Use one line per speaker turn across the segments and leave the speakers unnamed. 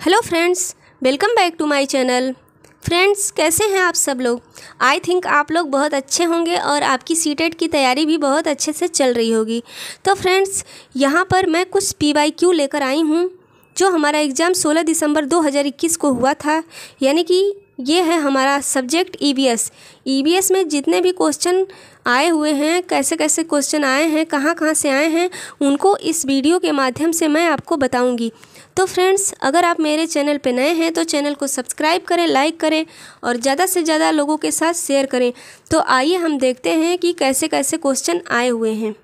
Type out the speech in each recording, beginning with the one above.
Hello friends, welcome back to my channel. Friends, कैसे हैं आप सब लोग। आई थिंक आप लोग बहुत अच्छे होंगे और आपकी सीटेट की तैयारी भी बहुत अच्छे से चल रही होगी। तो फ्रेंड्स, यहाँ पर मैं कुछ PYQ लेकर आई हूँ जो हमारा एग्ज़ाम 16 दिसंबर 2021 को हुआ था। यानी कि ये है हमारा सब्जेक्ट EVS में जितने भी क्वेश्चन आए हुए हैं, कैसे कैसे क्वेश्चन आए हैं, कहाँ कहाँ से आए हैं, उनको इस वीडियो के माध्यम से मैं आपको बताऊंगी। तो फ्रेंड्स, अगर आप मेरे चैनल पे नए हैं तो चैनल को सब्सक्राइब करें, लाइक करें और ज़्यादा से ज़्यादा लोगों के साथ शेयर करें। तो आइए हम देखते हैं कि कैसे कैसे क्वेश्चन आए हुए हैं।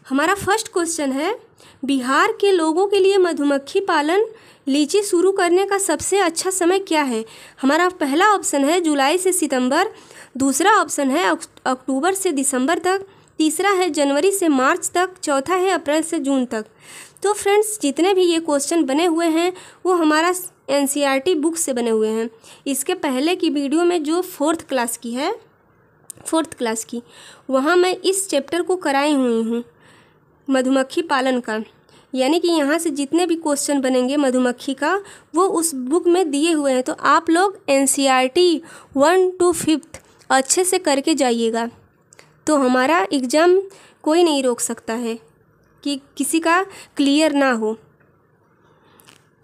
हमारा फर्स्ट क्वेश्चन है, बिहार के लोगों के लिए मधुमक्खी पालन लीची शुरू करने का सबसे अच्छा समय क्या है। हमारा पहला ऑप्शन है जुलाई से सितंबर, दूसरा ऑप्शन है अक्टूबर से दिसंबर तक, तीसरा है जनवरी से मार्च तक, चौथा है अप्रैल से जून तक। तो फ्रेंड्स, जितने भी ये क्वेश्चन बने हुए हैं वो हमारा NCERT बुक से बने हुए हैं। इसके पहले की वीडियो में जो फोर्थ क्लास की वहाँ मैं इस चैप्टर को कराई हुई हूँ, मधुमक्खी पालन का। यानी कि यहाँ से जितने भी क्वेश्चन बनेंगे मधुमक्खी का वो उस बुक में दिए हुए हैं। तो आप लोग NCERT 1 to 5 अच्छे से करके जाइएगा, तो हमारा एग्ज़ाम कोई नहीं रोक सकता है कि किसी का क्लियर ना हो।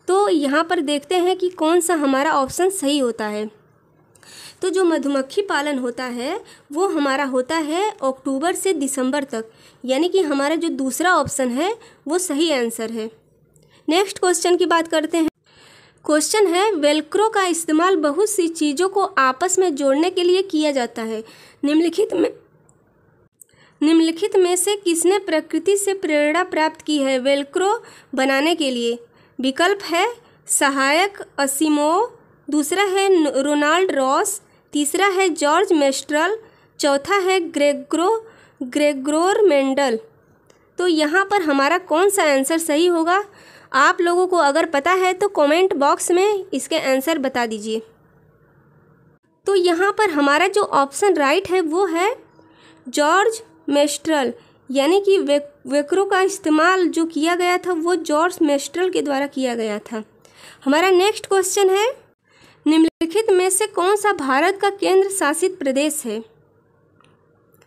तो यहाँ पर देखते हैं कि कौन सा हमारा ऑप्शन सही होता है। तो जो मधुमक्खी पालन होता है वो हमारा होता है अक्टूबर से दिसंबर तक। यानी कि हमारा जो दूसरा ऑप्शन है वो सही आंसर है। नेक्स्ट क्वेश्चन की बात करते हैं। क्वेश्चन है, वेलक्रो का इस्तेमाल बहुत सी चीज़ों को आपस में जोड़ने के लिए किया जाता है। निम्नलिखित में से किसने प्रकृति से प्रेरणा प्राप्त की है वेलक्रो बनाने के लिए। विकल्प है सहायक असिमोव, दूसरा है रोनाल्ड रॉस, तीसरा है जॉर्ज मेस्ट्रल, चौथा है ग्रेगोर मेंडल। तो यहाँ पर हमारा कौन सा आंसर सही होगा, आप लोगों को अगर पता है तो कमेंट बॉक्स में इसके आंसर बता दीजिए। तो यहाँ पर हमारा जो ऑप्शन राइट है वो है जॉर्ज मेस्ट्रल। यानी कि वेलक्रो का इस्तेमाल जो किया गया था वो जॉर्ज मेस्ट्रल के द्वारा किया गया था। हमारा नेक्स्ट क्वेश्चन है, निम्नलिखित में से कौन सा भारत का केंद्र शासित प्रदेश है।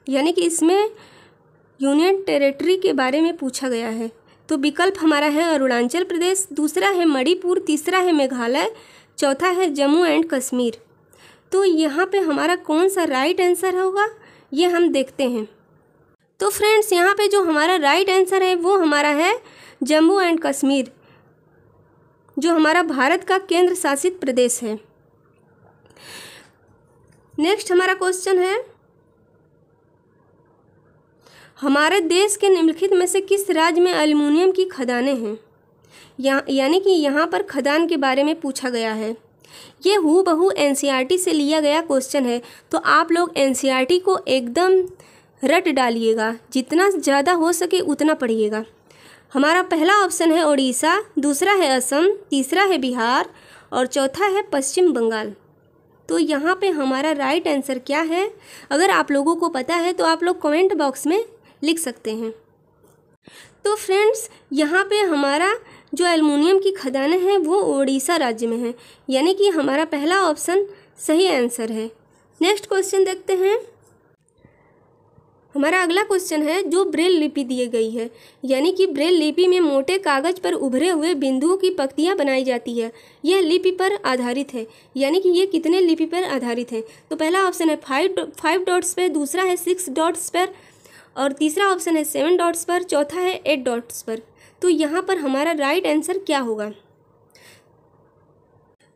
यानी कि इसमें यूनियन टेरिटरी के बारे में पूछा गया है। तो विकल्प हमारा है अरुणाचल प्रदेश, दूसरा है मणिपुर, तीसरा है मेघालय, चौथा है जम्मू एंड कश्मीर। तो यहाँ पे हमारा कौन सा राइट आंसर होगा ये हम देखते हैं। तो फ्रेंड्स, यहाँ पे जो हमारा राइट आंसर है वो हमारा है जम्मू एंड कश्मीर, जो हमारा भारत का केंद्र शासित प्रदेश है। नेक्स्ट हमारा क्वेश्चन है, हमारे देश के निम्नलिखित में से किस राज्य में एल्युमिनियम की खदानें हैं। यानी कि यहाँ पर खदान के बारे में पूछा गया है। ये हूबहू NCERT से लिया गया क्वेश्चन है। तो आप लोग NCERT को एकदम रट डालिएगा, जितना ज़्यादा हो सके उतना पढ़िएगा। हमारा पहला ऑप्शन है उड़ीसा, दूसरा है असम, तीसरा है बिहार और चौथा है पश्चिम बंगाल। तो यहाँ पे हमारा राइट आंसर क्या है, अगर आप लोगों को पता है तो आप लोग कमेंट बॉक्स में लिख सकते हैं। तो फ्रेंड्स, यहाँ पे हमारा जो एल्युमिनियम की खदानें हैं वो उड़ीसा राज्य में है। यानी कि हमारा पहला ऑप्शन सही आंसर है। नेक्स्ट क्वेश्चन देखते हैं। हमारा अगला क्वेश्चन है, जो ब्रेल लिपि दी गई है। यानी कि ब्रेल लिपि में मोटे कागज पर उभरे हुए बिंदुओं की पंक्तियाँ बनाई जाती है। यह लिपि पर आधारित है। यानी कि ये कितने लिपि पर आधारित है। तो पहला ऑप्शन है 5 डॉट्स पर, दूसरा है 6 डॉट्स पर और तीसरा ऑप्शन है 7 डॉट्स पर, चौथा है 8 डॉट्स पर। तो यहाँ पर हमारा राइट आंसर क्या होगा।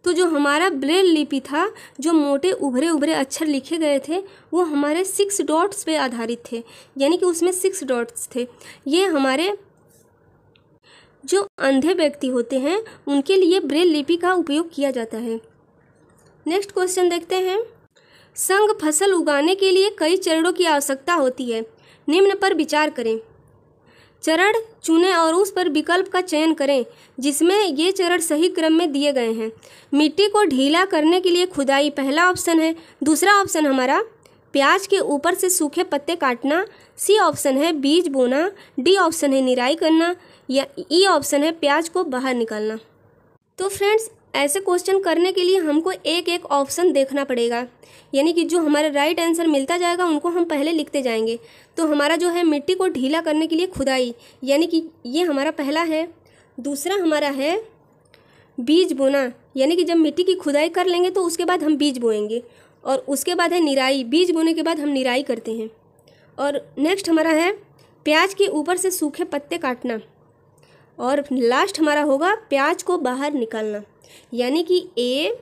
तो जो हमारा ब्रेल लिपि था, जो मोटे उभरे अक्षर लिखे गए थे वो हमारे 6 डॉट्स पे आधारित थे। यानी कि उसमें 6 डॉट्स थे। ये हमारे जो अंधे व्यक्ति होते हैं उनके लिए ब्रेल लिपि का उपयोग किया जाता है। नेक्स्ट क्वेश्चन देखते हैं। संघ फसल उगाने के लिए कई चरणों की आवश्यकता होती है, निम्न पर विचार करें। चरण चुनें और उस पर विकल्प का चयन करें जिसमें ये चरण सही क्रम में दिए गए हैं। मिट्टी को ढीला करने के लिए खुदाई पहला ऑप्शन है, दूसरा ऑप्शन हमारा प्याज के ऊपर से सूखे पत्ते काटना, सी ऑप्शन है बीज बोना, डी ऑप्शन है निराई करना या ई ऑप्शन है प्याज को बाहर निकालना। तो फ्रेंड्स, ऐसे क्वेश्चन करने के लिए हमको एक एक ऑप्शन देखना पड़ेगा, यानी कि जो हमारा राइट आंसर मिलता जाएगा उनको हम पहले लिखते जाएंगे। तो हमारा जो है मिट्टी को ढीला करने के लिए खुदाई, यानी कि ये हमारा पहला है। दूसरा हमारा है बीज बोना, यानी कि जब मिट्टी की खुदाई कर लेंगे तो उसके बाद हम बीज बोएंगे। और उसके बाद है निराई, बीज बोने के बाद हम निराई करते हैं। और नेक्स्ट हमारा है प्याज के ऊपर से सूखे पत्ते काटना। और लास्ट हमारा होगा प्याज को बाहर निकालना, यानी कि ए,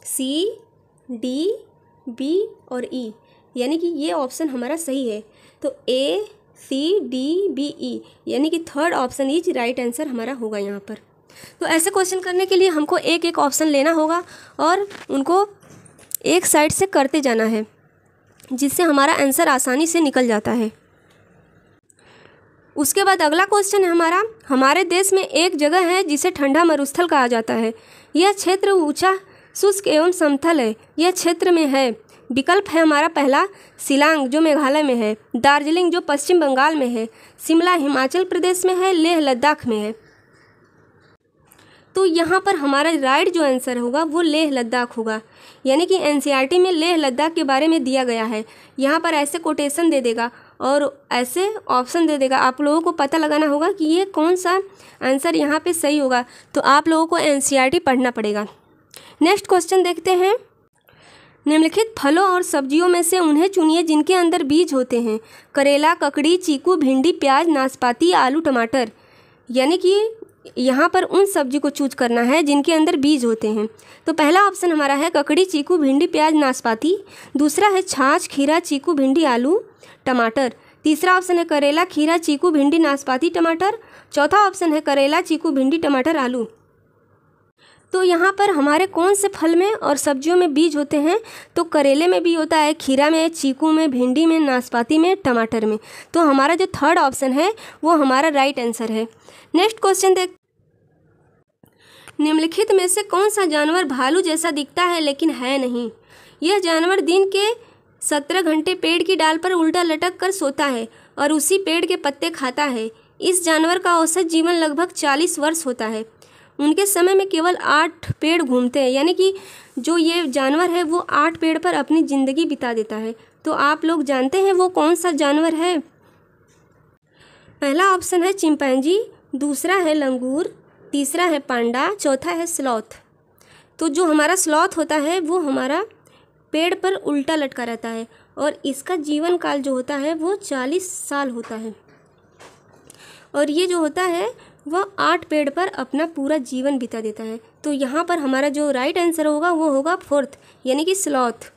सी, डी, बी और ई, यानी कि ये ऑप्शन हमारा सही है। तो ए, सी, डी, बी, ई, यानी कि third option is right answer हमारा होगा यहाँ पर। तो ऐसे क्वेश्चन करने के लिए हमको एक एक ऑप्शन लेना होगा और उनको एक साइड से करते जाना है, जिससे हमारा आंसर आसानी से निकल जाता है। उसके बाद अगला क्वेश्चन है हमारे देश में एक जगह है जिसे ठंडा मरुस्थल कहा जाता है। यह क्षेत्र ऊंचा, शुष्क एवं समतल है। यह क्षेत्र में है, विकल्प है हमारा पहला शिलांग जो मेघालय में है, दार्जिलिंग जो पश्चिम बंगाल में है, शिमला हिमाचल प्रदेश में है, लेह लद्दाख में है। तो यहाँ पर हमारा राइट जो आंसर होगा वो लेह लद्दाख होगा, यानी कि एनसीईआरटी में लेह लद्दाख के बारे में दिया गया है। यहाँ पर ऐसे कोटेशन दे देगा और ऐसे ऑप्शन दे देगा, आप लोगों को पता लगाना होगा कि ये कौन सा आंसर यहाँ पे सही होगा। तो आप लोगों को एनसीईआरटी पढ़ना पड़ेगा। नेक्स्ट क्वेश्चन देखते हैं, निम्नलिखित फलों और सब्जियों में से उन्हें चुनिए जिनके अंदर बीज होते हैं। करेला, ककड़ी, चीकू, भिंडी, प्याज, नाशपाती, आलू, टमाटर। यानी कि यहाँ पर उन सब्जी को चूज करना है जिनके अंदर बीज होते हैं। तो पहला ऑप्शन हमारा है ककड़ी, चीकू, भिंडी, प्याज, नाशपाती। दूसरा है छाछ, खीरा, चीकू, भिंडी, आलू, टमाटर। तीसरा ऑप्शन है करेला, खीरा, चीकू, भिंडी, नाशपाती, टमाटर। चौथा ऑप्शन है करेला, चीकू, भिंडी, टमाटर, आलू। तो यहाँ पर हमारे कौन से फल में और सब्जियों में बीज होते हैं? तो करेले में भी होता है, खीरा में, चीकू में, भिंडी में, नाशपाती में, टमाटर में। तो हमारा जो थर्ड ऑप्शन है वो हमारा राइट आंसर है। नेक्स्ट क्वेश्चन देख, निम्नलिखित में से कौन सा जानवर भालू जैसा दिखता है लेकिन है नहीं? यह जानवर दिन के 17 घंटे पेड़ की डाल पर उल्टा लटक कर सोता है और उसी पेड़ के पत्ते खाता है। इस जानवर का औसत जीवन लगभग 40 वर्ष होता है। उनके समय में केवल 8 पेड़ घूमते हैं, यानी कि जो ये जानवर है वो 8 पेड़ पर अपनी ज़िंदगी बिता देता है। तो आप लोग जानते हैं वो कौन सा जानवर है? पहला ऑप्शन है चिंपैंजी, दूसरा है लंगूर, तीसरा है पांडा, चौथा है स्लॉथ। तो जो हमारा स्लॉथ होता है वो हमारा पेड़ पर उल्टा लटका रहता है और इसका जीवन काल जो होता है वो 40 साल होता है। और ये जो होता है वह 8 पेड़ पर अपना पूरा जीवन बिता देता है। तो यहाँ पर हमारा जो राइट आंसर होगा वो होगा फोर्थ, यानी कि स्लॉथ।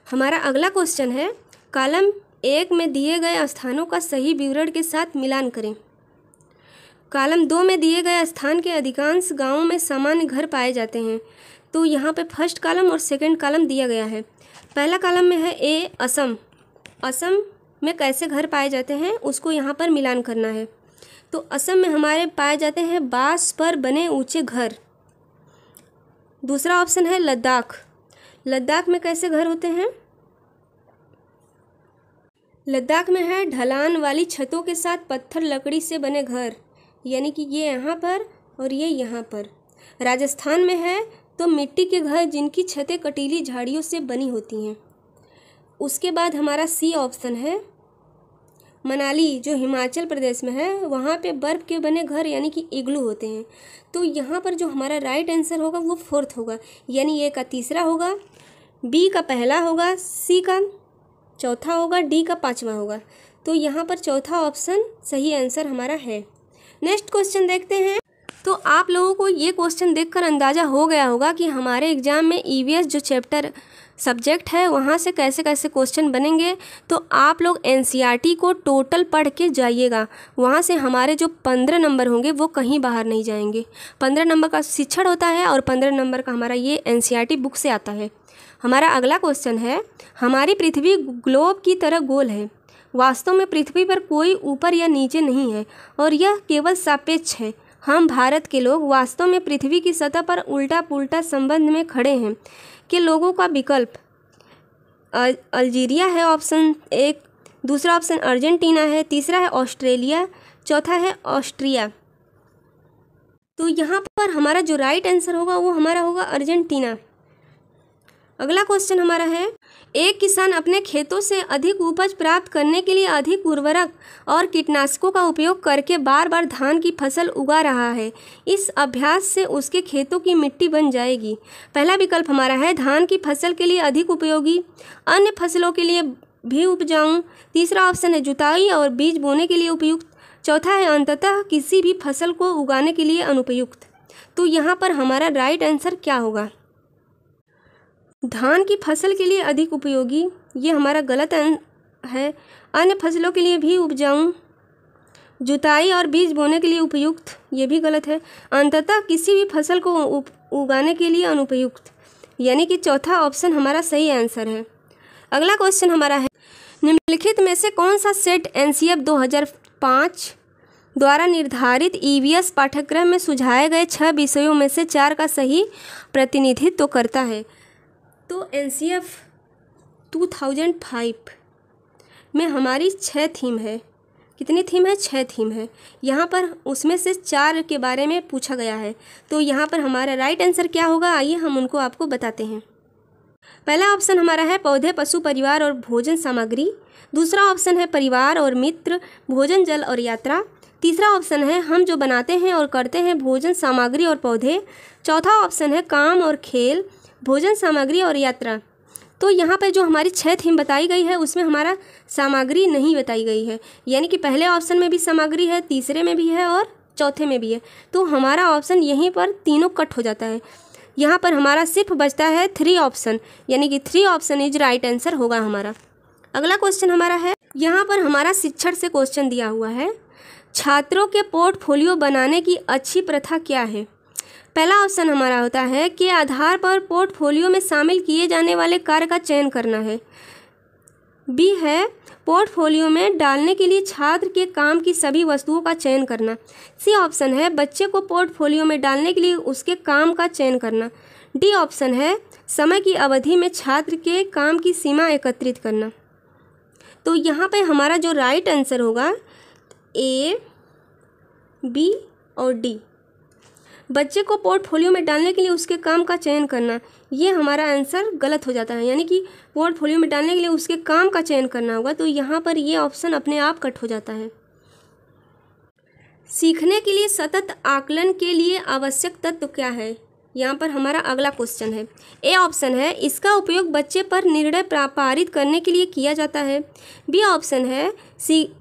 हमारा अगला क्वेश्चन है, कॉलम 1 में दिए गए स्थानों का सही विवरण के साथ मिलान करें। कॉलम 2 में दिए गए स्थान के अधिकांश गांवों में सामान्य घर पाए जाते हैं। तो यहाँ पे फर्स्ट कॉलम और सेकंड कॉलम दिया गया है। पहला कॉलम में है ए असम। असम में कैसे घर पाए जाते हैं उसको यहाँ पर मिलान करना है। तो असम में हमारे पाए जाते हैं बांस पर बने ऊंचे घर। दूसरा ऑप्शन है लद्दाख। लद्दाख में कैसे घर होते हैं? लद्दाख में है ढलान वाली छतों के साथ पत्थर लकड़ी से बने घर, यानी कि ये यहाँ पर और ये यहाँ पर। राजस्थान में है तो मिट्टी के घर जिनकी छतें कटीली झाड़ियों से बनी होती हैं। उसके बाद हमारा सी ऑप्शन है मनाली, जो हिमाचल प्रदेश में है, वहाँ पे बर्फ़ के बने घर यानी कि इग्लू होते हैं। तो यहाँ पर जो हमारा राइट आंसर होगा वो फोर्थ होगा, यानी ए का तीसरा होगा, बी का पहला होगा, सी का चौथा होगा, डी का पांचवा होगा। तो यहाँ पर चौथा ऑप्शन सही आंसर हमारा है। नेक्स्ट क्वेश्चन देखते हैं। तो आप लोगों को ये क्वेश्चन देखकर अंदाज़ा हो गया होगा कि हमारे एग्ज़ाम में ईवीएस जो चैप्टर सब्जेक्ट है वहाँ से कैसे कैसे क्वेश्चन बनेंगे। तो आप लोग एनसीईआरटी को टोटल पढ़ के जाइएगा, वहाँ से हमारे जो 15 नंबर होंगे वो कहीं बाहर नहीं जाएंगे। 15 नंबर का शिक्षण होता है और 15 नंबर का हमारा ये एनसीईआरटी बुक से आता है। हमारा अगला क्वेश्चन है, हमारी पृथ्वी ग्लोब की तरह गोल है। वास्तव में पृथ्वी पर कोई ऊपर या नीचे नहीं है और यह केवल सापेक्ष है। हम भारत के लोग वास्तव में पृथ्वी की सतह पर उल्टा पुल्टा संबंध में खड़े हैं कि लोगों का विकल्प अल्जीरिया है ऑप्शन 1, दूसरा ऑप्शन अर्जेंटीना है, तीसरा है ऑस्ट्रेलिया, चौथा है ऑस्ट्रिया। तो यहाँ पर हमारा जो राइट आंसर होगा वो हमारा होगा अर्जेंटीना। अगला क्वेश्चन हमारा है, एक किसान अपने खेतों से अधिक उपज प्राप्त करने के लिए अधिक उर्वरक और कीटनाशकों का उपयोग करके बार बार धान की फसल उगा रहा है। इस अभ्यास से उसके खेतों की मिट्टी बन जाएगी। पहला विकल्प हमारा है धान की फसल के लिए अधिक उपयोगी, अन्य फसलों के लिए भी उपजाऊ। तीसरा ऑप्शन है जुताई और बीज बोने के लिए उपयुक्त। चौथा है अंततः किसी भी फसल को उगाने के लिए अनुपयुक्त। तो यहाँ पर हमारा राइट आंसर क्या होगा? धान की फसल के लिए अधिक उपयोगी, ये हमारा गलत है। अन्य फसलों के लिए भी उपजाऊ, जुताई और बीज बोने के लिए उपयुक्त, ये भी गलत है। अंततः किसी भी फसल को उगाने के लिए अनुपयुक्त, यानी कि चौथा ऑप्शन हमारा सही आंसर है। अगला क्वेश्चन हमारा है, निम्नलिखित में से कौन सा सेट एनसीएफ 2005 द्वारा निर्धारित ईवीएस पाठ्यक्रम में सुझाए गए 6 विषयों में से 4 का सही प्रतिनिधित्व करता है? तो एनसीएफ 2005 में हमारी 6 थीम है। कितनी थीम है? 6 थीम है। यहाँ पर उसमें से 4 के बारे में पूछा गया है। तो यहाँ पर हमारा राइट आंसर क्या होगा, आइए हम उनको आपको बताते हैं। पहला ऑप्शन हमारा है पौधे, पशु, परिवार और भोजन सामग्री। दूसरा ऑप्शन है परिवार और मित्र, भोजन, जल और यात्रा। तीसरा ऑप्शन है हम जो बनाते हैं और करते हैं, भोजन, सामग्री और पौधे। चौथा ऑप्शन है काम और खेल, भोजन, सामग्री और यात्रा। तो यहाँ पे जो हमारी 6 थीम बताई गई है उसमें हमारा सामग्री नहीं बताई गई है, यानी कि पहले ऑप्शन में भी सामग्री है, तीसरे में भी है और चौथे में भी है। तो हमारा ऑप्शन यहीं पर तीनों कट हो जाता है। यहाँ पर हमारा सिर्फ बचता है 3 ऑप्शन, यानी कि 3 ऑप्शन इज राइट आंसर होगा हमारा। अगला क्वेश्चन हमारा है, यहाँ पर हमारा शिक्षण से क्वेश्चन दिया हुआ है, छात्रों के पोर्टफोलियो बनाने की अच्छी प्रथा क्या है? पहला ऑप्शन हमारा होता है के आधार पर पोर्टफोलियो में शामिल किए जाने वाले कार्य का चयन करना है। बी है पोर्टफोलियो में डालने के लिए छात्र के काम की सभी वस्तुओं का चयन करना। सी ऑप्शन है बच्चे को पोर्टफोलियो में डालने के लिए उसके काम का चयन करना। डी ऑप्शन है समय की अवधि में छात्र के काम की सीमा एकत्रित करना। तो यहाँ पे हमारा जो राइट आंसर होगा ए, बी और डी। बच्चे को पोर्टफोलियो में डालने के लिए उसके काम का चयन करना, ये हमारा आंसर गलत हो जाता है, यानी कि पोर्टफोलियो में डालने के लिए उसके काम का चयन करना होगा। तो यहाँ पर ये ऑप्शन अपने आप कट हो जाता है। सीखने के लिए सतत आकलन के लिए आवश्यक तत्व क्या है? यहाँ पर हमारा अगला क्वेश्चन है। ए ऑप्शन है इसका उपयोग बच्चे पर निर्णय पारित करने के लिए किया जाता है। बी ऑप्शन है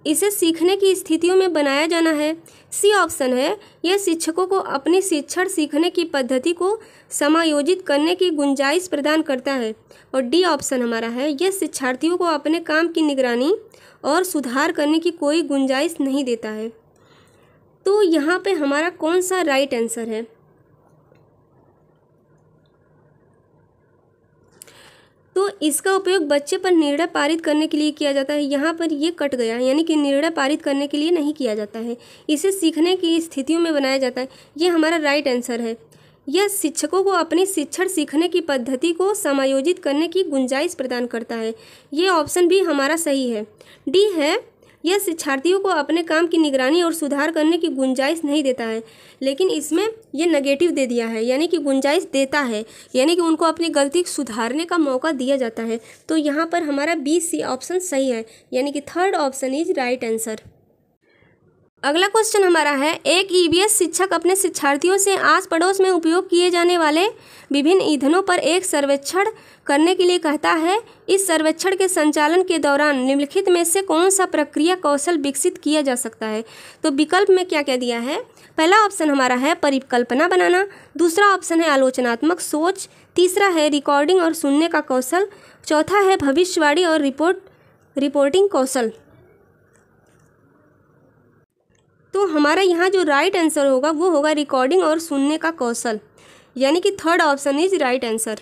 इसे सीखने की स्थितियों में बनाया जाना है। सी ऑप्शन है यह शिक्षकों को अपनी शिक्षण सीखने की पद्धति को समायोजित करने की गुंजाइश प्रदान करता है। और डी ऑप्शन हमारा है यह शिक्षार्थियों को अपने काम की निगरानी और सुधार करने की कोई गुंजाइश नहीं देता है। तो यहाँ पे हमारा कौन सा राइट आंसर है? तो इसका उपयोग बच्चे पर निर्णय पारित करने के लिए किया जाता है। यहाँ पर ये कट गया, यानी कि निर्णय पारित करने के लिए नहीं किया जाता है, इसे सीखने की स्थितियों में बनाया जाता है। ये हमारा राइट आंसर है। यह शिक्षकों को अपनी शिक्षण सीखने की पद्धति को समायोजित करने की गुंजाइश प्रदान करता है। ये ऑप्शन भी हमारा सही है। डी है यह शिक्षार्थियों को अपने काम की निगरानी और सुधार करने की गुंजाइश नहीं देता है, लेकिन इसमें ये नेगेटिव दे दिया है, यानी कि गुंजाइश देता है, यानी कि उनको अपनी गलती सुधारने का मौका दिया जाता है। तो यहाँ पर हमारा बी, सी ऑप्शन सही है, यानी कि third option is right answer. अगला क्वेश्चन हमारा है, एक ईवीएस शिक्षक अपने शिक्षार्थियों से आस पड़ोस में उपयोग किए जाने वाले विभिन्न ईंधनों पर एक सर्वेक्षण करने के लिए कहता है। इस सर्वेक्षण के संचालन के दौरान निम्नलिखित में से कौन सा प्रक्रिया कौशल विकसित किया जा सकता है? तो विकल्प में क्या क्या दिया है? पहला ऑप्शन हमारा है परिकल्पना बनाना। दूसरा ऑप्शन है आलोचनात्मक सोच। तीसरा है रिकॉर्डिंग और सुनने का कौशल। चौथा है भविष्यवाणी और रिपोर्टिंग कौशल। तो हमारा यहाँ जो राइट आंसर होगा वो होगा रिकॉर्डिंग और सुनने का कौशल, यानी कि third option is right answer.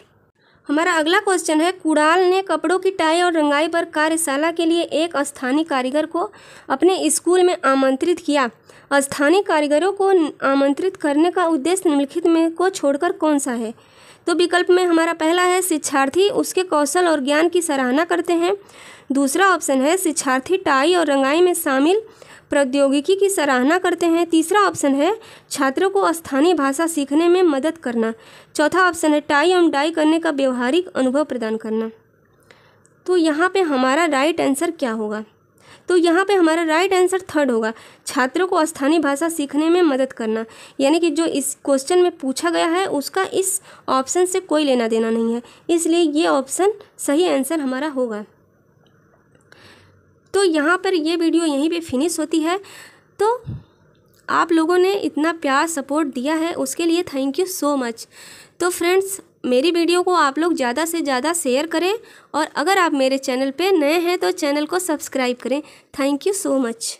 हमारा अगला क्वेश्चन है, कुणाल ने कपड़ों की टाई और रंगाई पर कार्यशाला के लिए एक स्थानीय कारीगर को अपने स्कूल में आमंत्रित किया। स्थानीय कारीगरों को आमंत्रित करने का उद्देश्य निम्नलिखित में को छोड़कर कौन सा है? तो विकल्प में हमारा पहला है शिक्षार्थी उसके कौशल और ज्ञान की सराहना करते हैं। दूसरा ऑप्शन है शिक्षार्थी टाई और रंगाई में शामिल प्रौद्योगिकी की सराहना करते हैं। तीसरा ऑप्शन है छात्रों को स्थानीय भाषा सीखने में मदद करना। चौथा ऑप्शन है टाई एवं डाई करने का व्यवहारिक अनुभव प्रदान करना। तो यहाँ पे हमारा राइट आंसर क्या होगा? तो यहाँ पे हमारा राइट आंसर थर्ड होगा, छात्रों को स्थानीय भाषा सीखने में मदद करना। यानी कि जो इस क्वेश्चन में पूछा गया है उसका इस ऑप्शन से कोई लेना देना नहीं है, इसलिए ये ऑप्शन सही आंसर हमारा होगा। तो यहाँ पर ये वीडियो यहीं पे फिनिश होती है। तो आप लोगों ने इतना प्यार सपोर्ट दिया है उसके लिए थैंक यू सो मच। तो फ्रेंड्स, मेरी वीडियो को आप लोग ज़्यादा से ज़्यादा शेयर करें और अगर आप मेरे चैनल पे नए हैं तो चैनल को सब्सक्राइब करें। Thank you so much.